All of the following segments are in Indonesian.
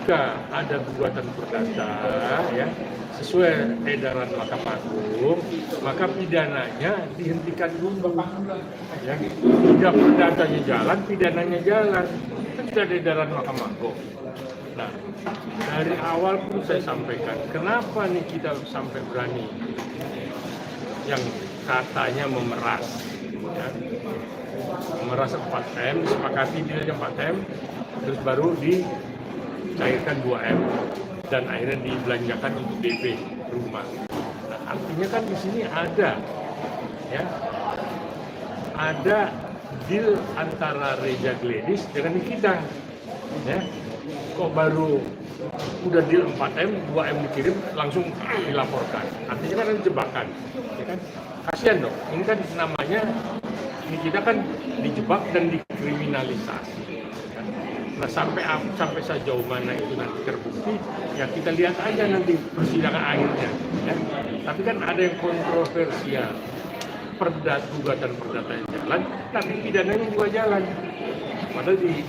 jika ada gugatan perdata ya sesuai edaran Mahkamah Agung, maka pidananya dihentikan dulu. Ya, tidak perdatanya jalan, pidananya jalan. Kan sudah ada edaran Mahkamah Agung. Nah, dari awal pun saya sampaikan, kenapa nih kita sampai berani yang katanya memeras, ya. Memeras 4M, disepakati nilainya 4M, terus baru dicairkan 2M, dan akhirnya dibelanjakan untuk DP rumah. Nah, artinya kan di sini ada, ya, ada deal antara Reza Gledis dengan kita, ya. Kok baru udah deal 4M, 2M dikirim, langsung dilaporkan. Artinya kan ada jebakan, ya kan? Kasihan dong, ini kan namanya, ini kita kan dijebak dan dikriminalisasi. Kan? Nah sampai sejauh mana itu nanti terbukti, ya kita lihat aja nanti persidangan akhirnya. Ya. Tapi kan ada yang kontroversial, gugatan perdata yang jalan, tapi pidananya juga jalan. Padahal di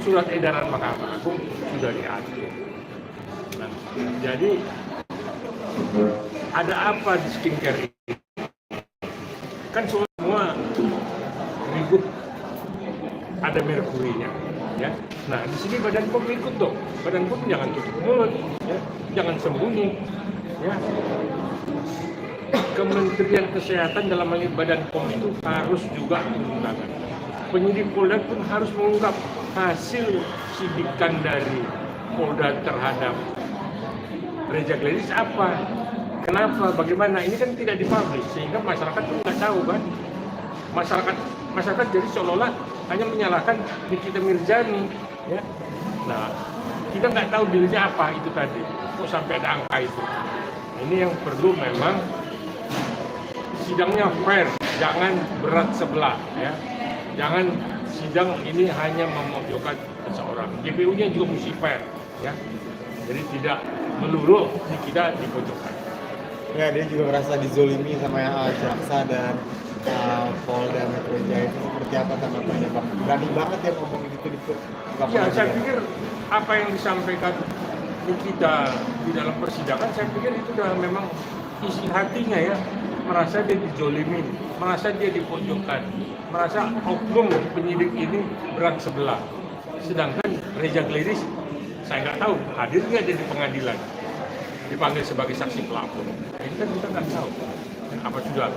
surat edaran Mahkamah Agung sudah diatur. Nah, jadi ada apa di skincare ini? Kan semua ribut ada merkurinya, ya. Nah di sini Badan POM ikut dong. Badan POM jangan tutup mulut, ya. Jangan sembunyi, ya. Kementerian Kesehatan dalam hal ini Badan POM itu harus juga turun tangan. Penyidik Polda pun harus mengungkap hasil sidikan dari Polda terhadap Reza Gledis apa. Kenapa? Bagaimana? Ini kan tidak dipublish sehingga masyarakat pun nggak tahu kan. Masyarakat jadi seolah-olah hanya menyalahkan Nikita Mirzani, ya. Nah, kita nggak tahu dirinya apa itu tadi. Kok sampai ada angka itu? Ini yang perlu memang sidangnya fair, jangan berat sebelah, ya. Jangan sidang ini hanya memojokkan seseorang. JPU-nya juga mesti fair, ya. Jadi tidak melulu kita dipojokkan. Ya, dia juga merasa dizolimi sama jaksa dan Polda Metro Jaya. Itu seperti apa tanggapannya, Bang? Berani banget ya ngomongin itu di ya, saya pikir apa yang disampaikan Nikita di dalam persidangan, saya pikir itu sudah memang isi hatinya, ya. Merasa dia dizolimi, merasa dia dipojokkan, merasa oknum penyidik ini berat sebelah. Sedangkan Reza Gledis, saya nggak tahu hadir nggak dia di pengadilan, dipanggil sebagai saksi pelapor. Ini kan kita nggak tahu. Dan apa sudah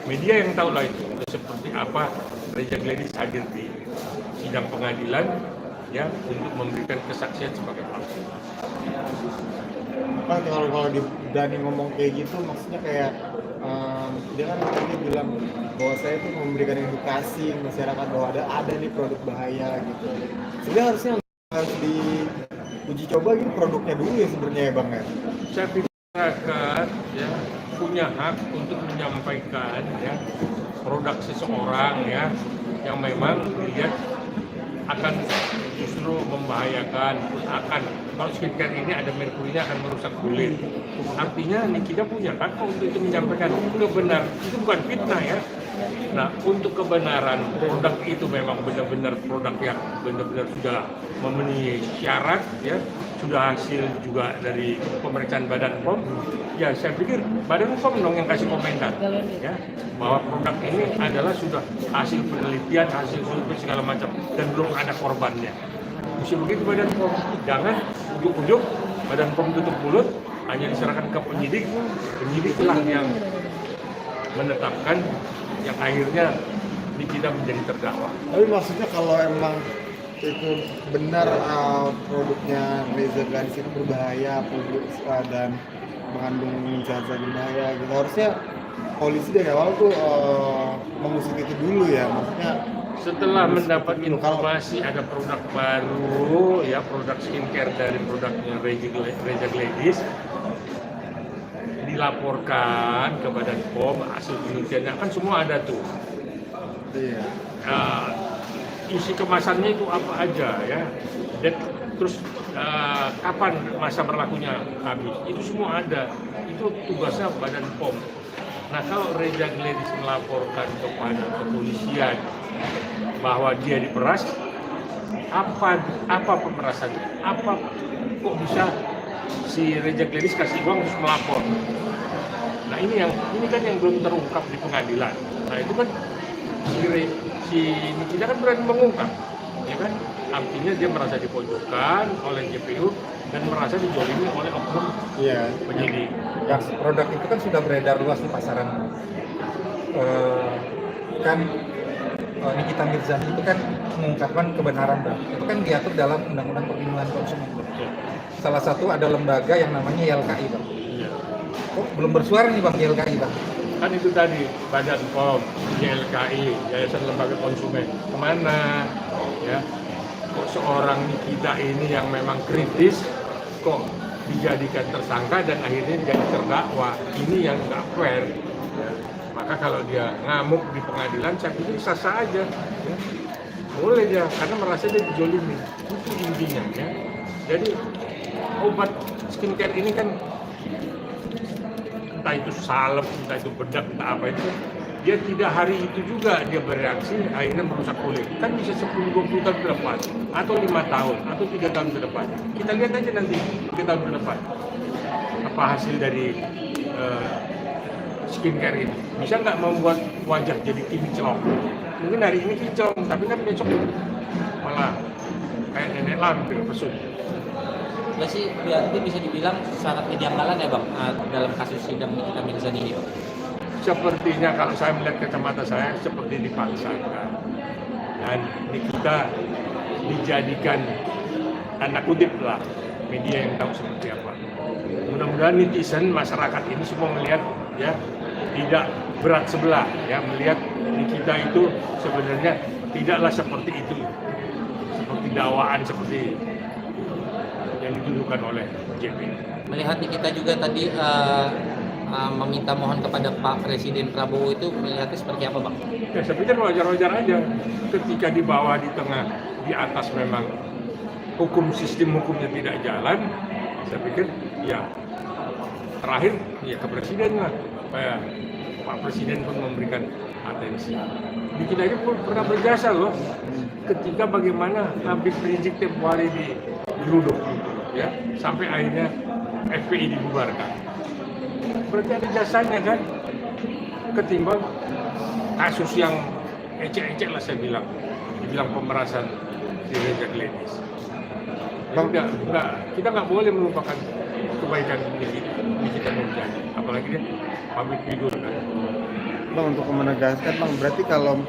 media yang tahu lah itu seperti apa Reza Gledis hadir di sidang pengadilan, ya, untuk memberikan kesaksian sebagai pelapor. Pak, kalau Dani ngomong kayak gitu, maksudnya kayak dia kan tadi bilang bahwa saya tuh memberikan edukasi masyarakat bahwa ada nih produk bahaya gitu. Sebenarnya harusnya harus diuji coba gitu produknya dulu ya sebenarnya, ya Bang, ya. Saya pikir masyarakat, ya, punya hak untuk menyampaikan, ya, produk seseorang, ya, yang memang dilihat akan justru membahayakan, kalau skincare ini ada merkurinya akan merusak kulit. Artinya kita punya hak untuk itu menyampaikan kebenaran, itu bukan fitnah, ya. Nah, untuk kebenaran produk itu memang benar-benar produk yang benar-benar sudah memenuhi syarat, ya, sudah hasil juga dari pemeriksaan Badan POM, ya saya pikir Badan POM dong yang kasih komentar, ya, bahwa produk ini adalah sudah hasil penelitian, hasil survei segala macam dan belum ada korbannya. Mesti begitu Badan POM, jangan ujuk-ujuk Badan POM tutup mulut, hanya diserahkan ke penyidik, penyidiklah yang menetapkan, yang akhirnya kita menjadi terdakwa. Tapi maksudnya kalau emang itu benar produknya Reza Gledis itu berbahaya dan mengandung zat berbahaya gitu, harusnya polisi dari awal tuh mengusut itu dulu, ya. Maksudnya setelah mendapat informasi ada produk baru, ya, produk skincare dari produknya Reza Gledis, dilaporkan ke Badan POM, hasil penelitiannya kan semua ada tuh. iya. Isi kemasannya itu apa aja, ya, dan terus kapan masa berlakunya habis, itu semua ada. Itu tugasnya Badan POM. Nah, kalau Reza Gledis melaporkan kepada kepolisian bahwa dia diperas, apa pemerasannya, apa kok bisa si Reza Gladys kasih uang terus melapor. Nah ini kan yang belum terungkap di pengadilan. Nah itu kan si Nikita kan berani mengungkap, ya kan? Artinya dia merasa dipojokkan oleh JPU dan merasa dijolimi oleh oknum penyidik. Ya, produk itu kan sudah beredar luas di pasaran. Nikita Mirzani itu kan mengungkapkan kebenaran, Bang. Itu kan diatur dalam Undang-Undang Perlindungan Konsumen. Ya. Salah satu ada lembaga yang namanya YLKI, Bang. Ya. Kok belum bersuara nih, Bang, YLKI, Bang? Kan itu tadi Badan POM, YLKI, Yayasan Lembaga Konsumen. Kemana? Ya. Kok seorang Nikita ini yang memang kritis kok dijadikan tersangka dan akhirnya jadi terdakwa? Ini yang nggak fair. Ya. Maka kalau dia ngamuk di pengadilan, saya pikir sah-sah aja. Ya. Boleh dia, karena merasa dia dijolimi. Itu intinya. Ya. Jadi obat skincare ini kan entah itu salep, entah itu bedak, entah apa itu, dia tidak hari itu juga dia bereaksi akhirnya merusak kulit. Kan bisa 10-20 tahun ke depan, atau 5 tahun, atau 3 tahun ke depan. Kita lihat aja nanti 3 tahun ke depan apa hasil dari skincare ini. Bisa nggak membuat wajah jadi kinclong? Mungkin hari ini kinclong, tapi kan besok malah kayak nenek lampir pesut. Berarti bisa dibilang sangat kejanggalan ya Bang dalam kasus sidang Nikita Mirzani ini Bang? Sepertinya kalau saya melihat kacamata saya seperti dipaksakan. Dan Nikita dijadikan tanda kutip lah media yang tahu seperti apa. Mudah-mudahan netizen masyarakat ini semua melihat ya tidak berat sebelah ya, melihat Nikita itu sebenarnya tidaklah seperti itu, seperti dakwaan seperti yang dituduhkan oleh JP. Melihat Nikita juga tadi meminta mohon kepada Pak Presiden Prabowo, itu melihatnya seperti apa Bang? Ya saya pikir wajar-wajar aja ketika di bawah, di tengah, di atas memang sistem hukumnya tidak jalan. Saya pikir ya terakhir ya ke Presiden lah, supaya Pak Presiden pun memberikan atensi. Nikita ini pun pernah berjasa loh, ketika bagaimana Habib Rizik tempoh hari digeruduk, ya sampai akhirnya FPI dibubarkan. Berarti ada jasanya kan, ketimbang kasus yang ecek-ecek lah saya bilang, dibilang pemerasan si Reza Gladys. Kita nggak boleh melupakan kebaikan Nikita Mirzani, apalagi dia public figure kan. Bang, untuk menegaskan Bang, berarti kalau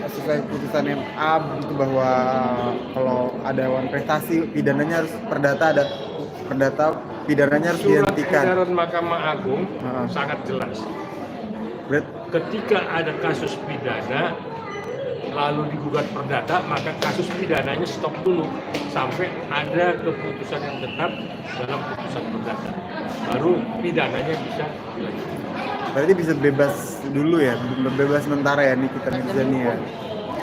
sesuai putusan MA itu bahwa kalau ada wan prestasi pidananya harus perdata pidananya harus Surat dihentikan. edaran Mahkamah Agung sangat jelas. Ketika ada kasus pidana lalu digugat perdata, maka kasus pidananya stop dulu sampai ada keputusan yang tetap dalam putusan perdata. Baru pidananya bisa dilanjutkan. Berarti bisa bebas dulu ya, bebas sementara ya Nikita Mirzani ya.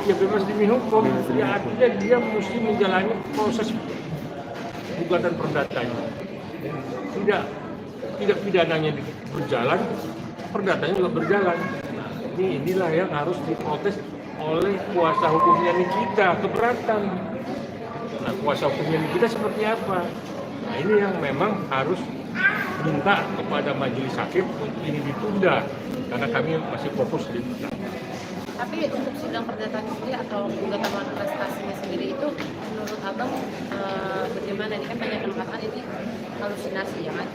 Ya bebas demi hukum. Ya artinya dia mesti menjalani proses gugatan perdatanya. Tidak pidananya berjalan, perdatanya juga berjalan. Inilah yang harus diprotes oleh kuasa hukumnya Nikita, keberatan. Nah, kuasa hukumnya Nikita seperti apa? Nah, ini yang memang harus minta kepada majelis hakim untuk ini ditunda, karena kami masih fokus di itu. Tapi untuk sidang perdata sendiri atau gugatan wan prestasinya sendiri itu menurut Abang bagaimana? Ini kan banyak yang mengatakan ini halusinasi ya kan?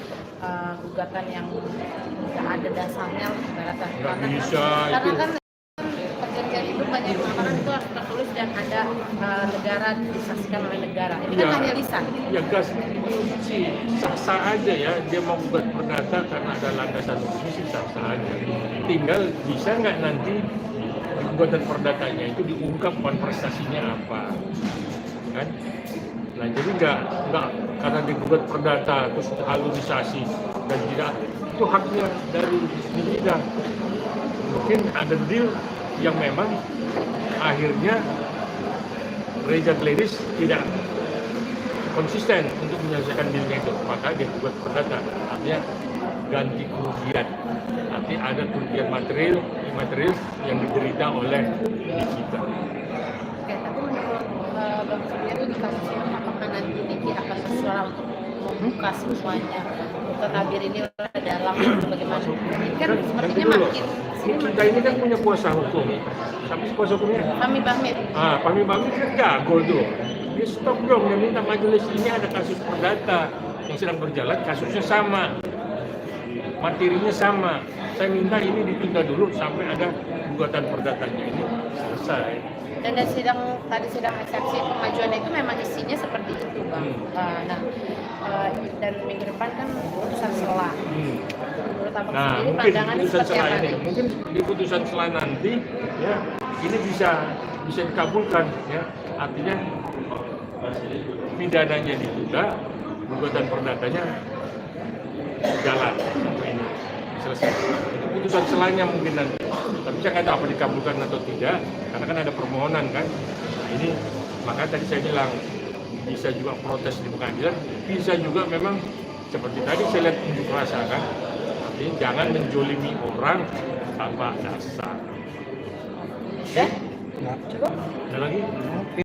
Gugatan yang tidak ada dasarnya ibaratnya. Nggak bisa Karena itu. kan perjanjian itu banyak yang mengatakan itu harus tertulis dan ada negara disaksikan oleh negara. Ini kan hanya lisan. Ya gas sih sah-sah aja ya, dia mau buat perdata karena ada landasan hukumnya sih sah-sah aja. Tinggal bisa nggak nanti di gugatan perdatanya itu diungkap prestasinya apa, kan? Nah jadi nggak karena digugat perdata terus halusinasi dan tidak, itu haknya dari Nikita. Mungkin ada deal yang memang akhirnya Reza Gladys tidak konsisten untuk menyelesaikan dealnya itu, maka dia buat perdata, artinya ganti kerugian. Nanti ada kerugian material yang diderita oleh Nikita. Oke, terbuka semuanya. Bukan tabir ini dalam atau bagaimana? Ini kan sepertinya Loh, makin kita ini kan punya kuasa hukum. Tapi kuasa hukumnya kami pamit. Pami Bami kan jago tuh. Dia stop dong, dia minta majelis ini ada kasus perdata yang sedang berjalan, kasusnya sama, materinya sama. Saya minta ini ditunda dulu sampai ada gugatan perdatanya ini selesai. Dan dari sidang eksepsi pengajuan itu memang isinya seperti itu, Bang. Dan minggu depan kan putusan selah. Menurut Abang Nah, sendiri mungkin pandangannya putusan seperti selah apa ini, nih? mungkin di putusan selah nanti, ya ini bisa dikabulkan, ya artinya pidananya ditunda, gugatan perdatanya jalan sampai ini selesai. Itu putusan selahnya mungkin nanti. Tapi saya nggak tahu apa dikabulkan atau tidak, karena kan ada permohonan kan. Nah, ini makanya tadi saya bilang bisa juga protes di pengadilan, bisa juga memang seperti tadi saya lihat unjuk rasa kan. Artinya jangan menjolimi orang tanpa dasar. Ya? Nah, Cukup? Ada lagi?